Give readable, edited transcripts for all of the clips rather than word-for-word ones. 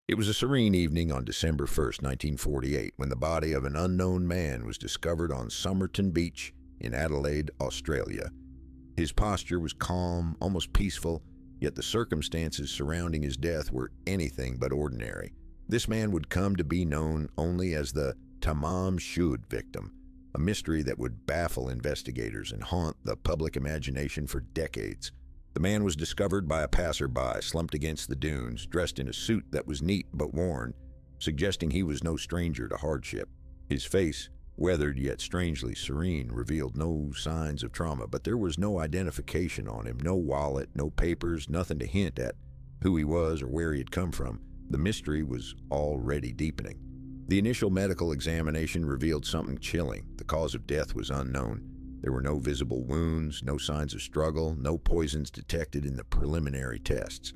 It was a serene evening on December 1st, 1948, when the body of an unknown man was discovered on Somerton Beach in Adelaide, Australia. His posture was calm, almost peaceful, yet the circumstances surrounding his death were anything but ordinary. This man would come to be known only as the Tamam Shud victim, a mystery that would baffle investigators and haunt the public imagination for decades. The man was discovered by a passerby slumped against the dunes, dressed in a suit that was neat but worn, suggesting he was no stranger to hardship. His face, weathered yet strangely serene, revealed no signs of trauma, but there was no identification on him, no wallet, no papers, nothing to hint at who he was or where he had come from. The mystery was already deepening. The initial medical examination revealed something chilling. The cause of death was unknown. There were no visible wounds, no signs of struggle, no poisons detected in the preliminary tests.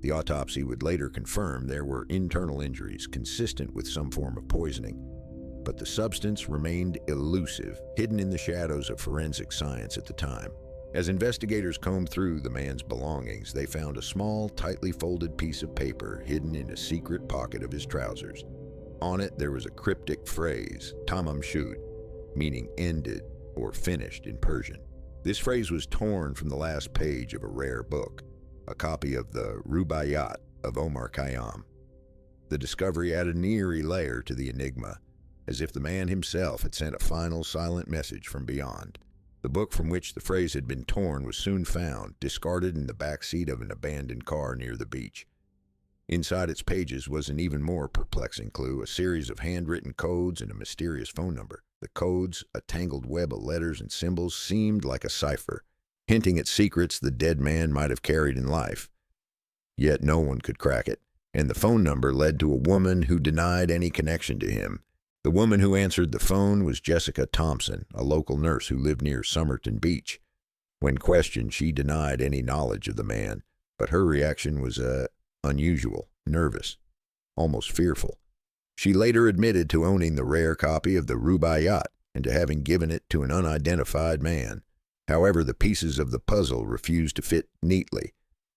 The autopsy would later confirm there were internal injuries consistent with some form of poisoning, but the substance remained elusive, hidden in the shadows of forensic science at the time. As investigators combed through the man's belongings, they found a small, tightly folded piece of paper hidden in a secret pocket of his trousers. On it, there was a cryptic phrase, Tamam Shud, meaning ended or finished in Persian. This phrase was torn from the last page of a rare book, a copy of the Rubaiyat of Omar Khayyam. The discovery added an eerie layer to the enigma, as if the man himself had sent a final silent message from beyond. The book from which the phrase had been torn was soon found, discarded in the back seat of an abandoned car near the beach. Inside its pages was an even more perplexing clue, a series of handwritten codes and a mysterious phone number. The codes, a tangled web of letters and symbols, seemed like a cipher, hinting at secrets the dead man might have carried in life. Yet no one could crack it, and the phone number led to a woman who denied any connection to him. The woman who answered the phone was Jessica Thompson, a local nurse who lived near Somerton Beach. When questioned, she denied any knowledge of the man, but her reaction was unusual, nervous, almost fearful. She later admitted to owning the rare copy of the Rubaiyat and to having given it to an unidentified man. However, the pieces of the puzzle refused to fit neatly.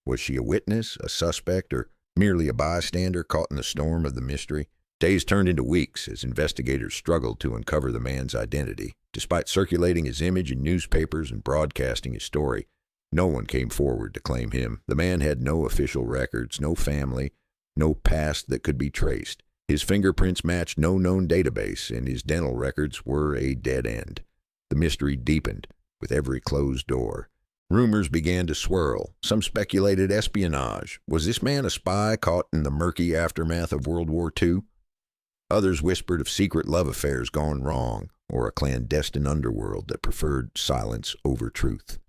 Was she a witness, a suspect, or merely a bystander caught in the storm of the mystery? Days turned into weeks as investigators struggled to uncover the man's identity. Despite circulating his image in newspapers and broadcasting his story, no one came forward to claim him. The man had no official records, no family, no past that could be traced. His fingerprints matched no known database, and his dental records were a dead end. The mystery deepened with every closed door. Rumors began to swirl. Some speculated espionage. Was this man a spy caught in the murky aftermath of World War II? Others whispered of secret love affairs gone wrong, or a clandestine underworld that preferred silence over truth.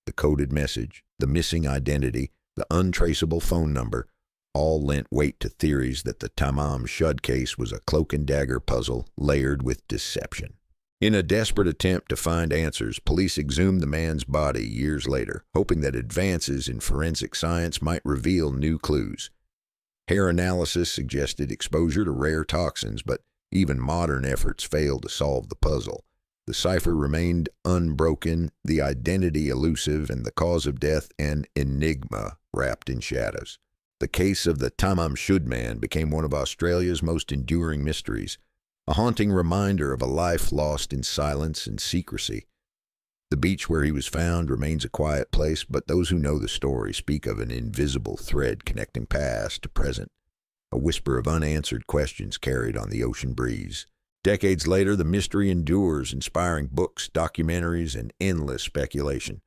The coded message, the missing identity, the untraceable phone number, all lent weight to theories that the Tamam Shud case was a cloak-and-dagger puzzle layered with deception. In a desperate attempt to find answers, police exhumed the man's body years later, hoping that advances in forensic science might reveal new clues. Hair analysis suggested exposure to rare toxins, but even modern efforts failed to solve the puzzle. The cipher remained unbroken, the identity elusive, and the cause of death an enigma wrapped in shadows. The case of the Tamam Shud man became one of Australia's most enduring mysteries, a haunting reminder of a life lost in silence and secrecy. The beach where he was found remains a quiet place, but those who know the story speak of an invisible thread connecting past to present, a whisper of unanswered questions carried on the ocean breeze. Decades later, the mystery endures, inspiring books, documentaries, and endless speculation.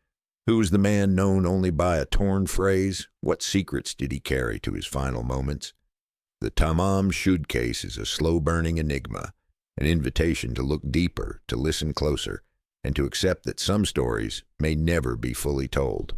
Who was the man known only by a torn phrase? What secrets did he carry to his final moments? The Tamam Shud case is a slow-burning enigma, an invitation to look deeper, to listen closer, and to accept that some stories may never be fully told.